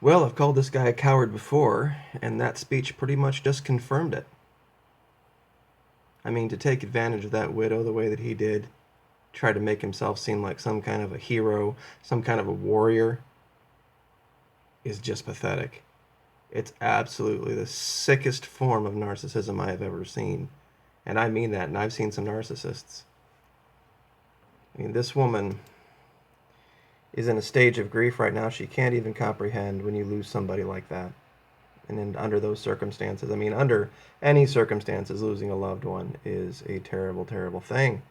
Well, I've called this guy a coward before, and that speech pretty much just confirmed it. I mean, to take advantage of that widow the way that he did, try to make himself seem like some kind of a hero, some kind of a warrior, is just pathetic. It's absolutely the sickest form of narcissism I have ever seen. And I mean that, and I've seen some narcissists. I mean, this woman is in a stage of grief right now she can't even comprehend when you lose somebody like that. And then under those circumstances, I mean, under any circumstances, losing a loved one is a terrible, terrible thing.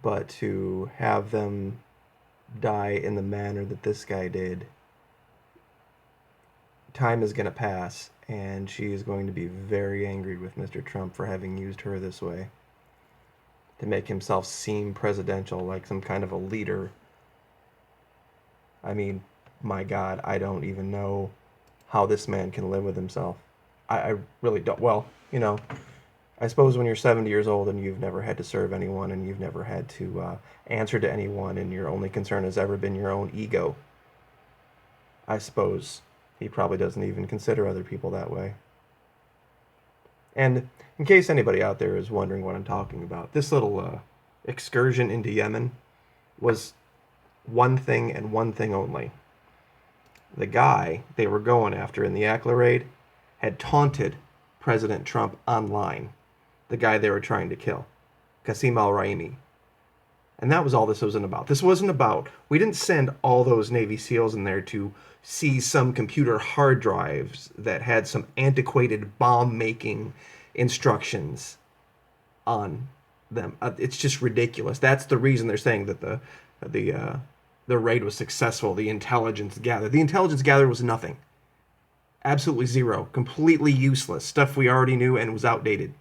But to have them die in the manner that this guy did, time is going to pass, and she is going to be very angry with Mr. Trump for having used her this way to make himself seem presidential, like some kind of a leader. I mean, my God, I don't even know how this man can live with himself. I really don't. Well, I suppose when you're 70 years old and you've never had to serve anyone and you've never had to answer to anyone and your only concern has ever been your own ego, I suppose he probably doesn't even consider other people that way. And in case anybody out there is wondering what I'm talking about, this little excursion into Yemen was one thing and one thing only. The guy they were going after in the Applaud had taunted President Trump online, the guy they were trying to kill, Qasim al-Raimi. And that was all this wasn't about. This wasn't about, we didn't send all those Navy SEALs in there to seize some computer hard drives that had some antiquated bomb making instructions on them. It's just ridiculous. That's the reason they're saying that the the raid was successful. The intelligence gathered was nothing, absolutely zero, completely useless stuff we already knew and was outdated.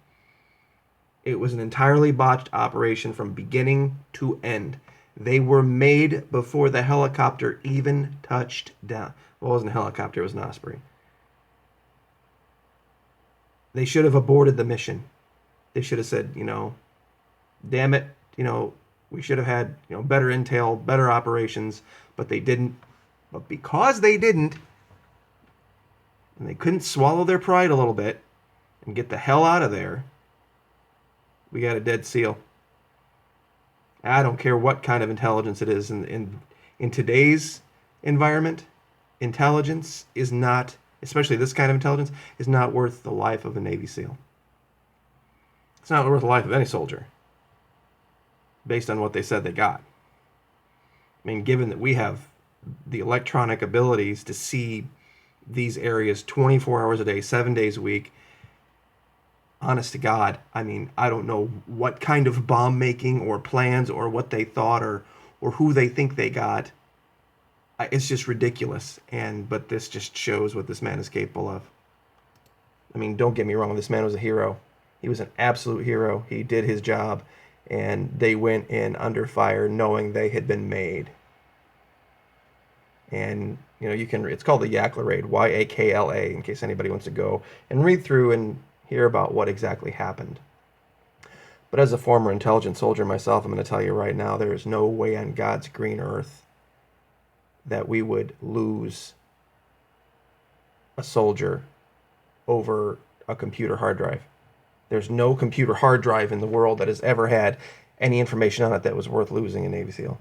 It was an entirely botched operation from beginning to end. They were made before the helicopter even touched down. Well, it wasn't a helicopter, it was an Osprey. They should have aborted the mission. They should have said, damn it, we should have had, better intel, better operations, but they didn't. But because they didn't, and they couldn't swallow their pride a little bit and get the hell out of there, we got a dead seal. I don't care what kind of intelligence it is. In today's environment, intelligence is not, especially this kind of intelligence, is not worth the life of a Navy SEAL. It's not worth the life of any soldier, based on what they said they got. I mean, given that we have the electronic abilities to see these areas 24 hours a day, 7 days a week, honest to God, I mean, I don't know what kind of bomb making or plans or what they thought or who they think they got. It's just ridiculous. But this just shows what this man is capable of. I mean, don't get me wrong, this man was a hero. He was an absolute hero. He did his job, and they went in under fire knowing they had been made. And you can, it's called the Yakla Raid, Yakla, in case anybody wants to go and read through and hear about what exactly happened. But as a former intelligence soldier myself, I'm going to tell you right now, there is no way on God's green earth that we would lose a soldier over a computer hard drive. There's no computer hard drive in the world that has ever had any information on it that was worth losing a Navy SEAL.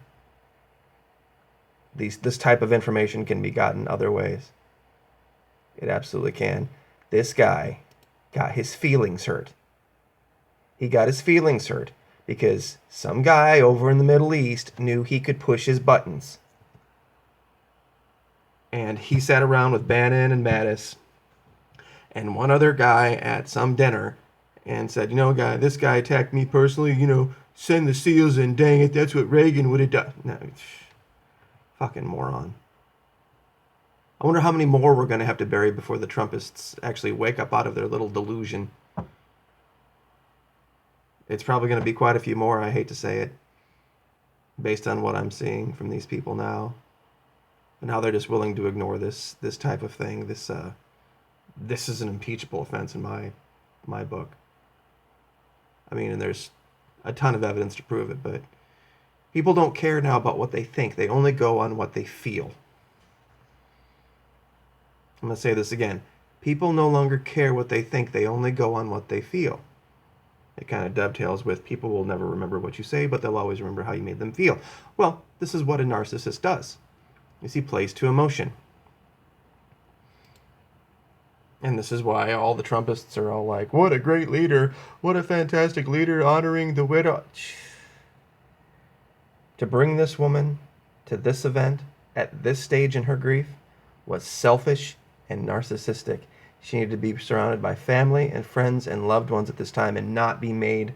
This type of information can be gotten other ways. It absolutely can. This guy got his feelings hurt. He got his feelings hurt because some guy over in the Middle East knew he could push his buttons. And he sat around with Bannon and Mattis and one other guy at some dinner and said, this guy attacked me personally, send the SEALs in, dang it, that's what Reagan would have done. No, fucking moron. I wonder how many more we're going to have to bury before the Trumpists actually wake up out of their little delusion. It's probably going to be quite a few more, I hate to say it, based on what I'm seeing from these people now. And how they're just willing to ignore this type of thing. This is an impeachable offense in my book. I mean, and there's a ton of evidence to prove it, but people don't care now about what they think. They only go on what they feel. I'm going to say this again. People no longer care what they think. They only go on what they feel. It kind of dovetails with people will never remember what you say, but they'll always remember how you made them feel. Well, this is what a narcissist does. He plays to emotion. And this is why all the Trumpists are all like, what a great leader. What a fantastic leader honoring the widow. To bring this woman to this event at this stage in her grief was selfish and narcissistic. She needed to be surrounded by family and friends and loved ones at this time and not be made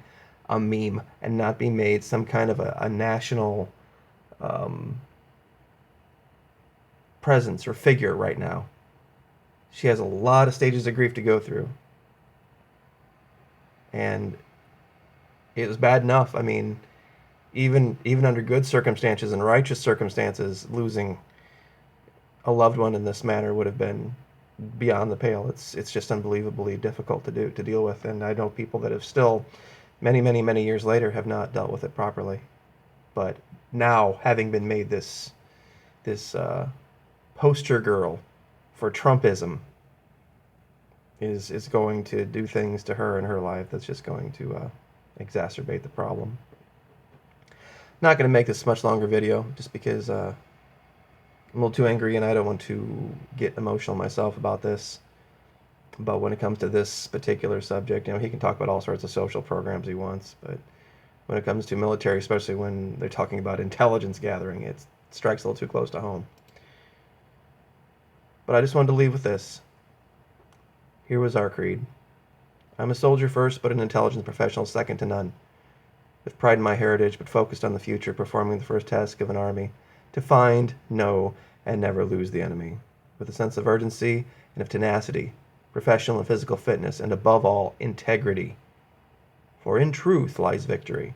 a meme and not be made some kind of a national presence or figure right now. She has a lot of stages of grief to go through. And it was bad enough. I mean, even under good circumstances and righteous circumstances, losing a loved one in this manner would have been beyond the pale. It's just unbelievably difficult to deal with. And I know people that have still, many years later, have not dealt with it properly. But now, having been made this poster girl for Trumpism, is going to do things to her in her life that's just going to exacerbate the problem. Not going to make this much longer video just because I'm a little too angry and I don't want to get emotional myself about this. But when it comes to this particular subject, he can talk about all sorts of social programs he wants, but when it comes to military, especially when they're talking about intelligence gathering, it strikes a little too close to home. But I just wanted to leave with this. Here was our creed. I'm a soldier first, but an intelligence professional second to none. With pride in my heritage, but focused on the future, performing the first task of an army, to find, know, and never lose the enemy. With a sense of urgency and of tenacity, professional and physical fitness, and above all, integrity. For in truth lies victory.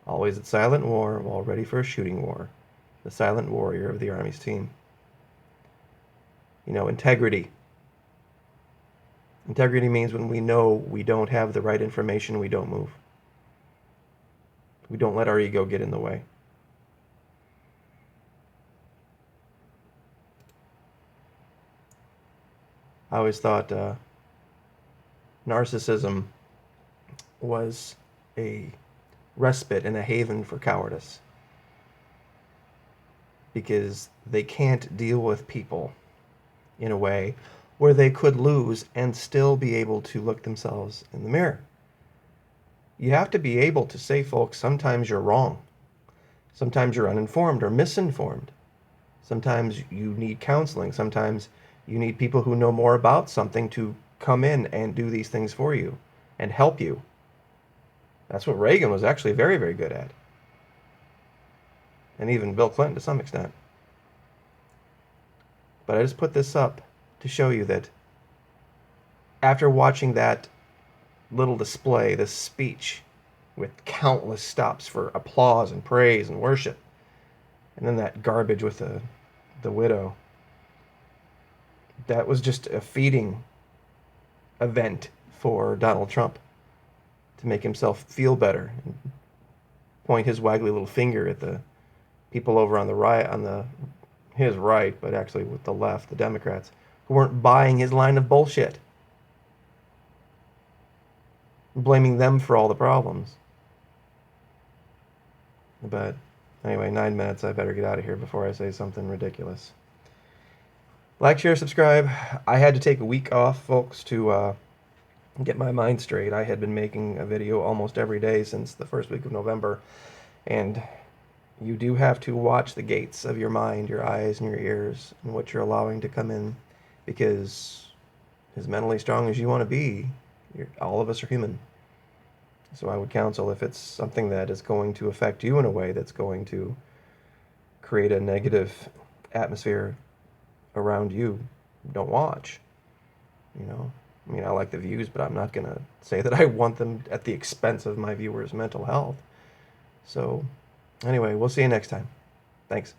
Always at silent war, while ready for a shooting war. The silent warrior of the Army's team. Integrity. Integrity means when we know we don't have the right information, we don't move. We don't let our ego get in the way. I always thought narcissism was a respite and a haven for cowardice, because they can't deal with people in a way where they could lose and still be able to look themselves in the mirror. You have to be able to say, folks, sometimes you're wrong. Sometimes you're uninformed or misinformed. Sometimes you need counseling. Sometimes you need people who know more about something to come in and do these things for you and help you. That's what Reagan was actually very, very good at. And even Bill Clinton to some extent. But I just put this up to show you that after watching that little display, this speech with countless stops for applause and praise and worship, and then that garbage with the widow, that was just a feeding event for Donald Trump to make himself feel better and point his waggly little finger at the people over on the right, his right, but actually with the left, the Democrats, who weren't buying his line of bullshit, blaming them for all the problems. But anyway, 9 minutes. I better get out of here before I say something ridiculous. Like, share, subscribe. I had to take a week off, folks, to get my mind straight. I had been making a video almost every day since the first week of November, and you do have to watch the gates of your mind, your eyes and your ears, and what you're allowing to come in, because as mentally strong as you want to be, all of us are human. So I would counsel, if it's something that is going to affect you in a way that's going to create a negative atmosphere around you, don't watch. I like the views, but I'm not going to say that I want them at the expense of my viewers' mental health. So anyway, we'll see you next time. Thanks.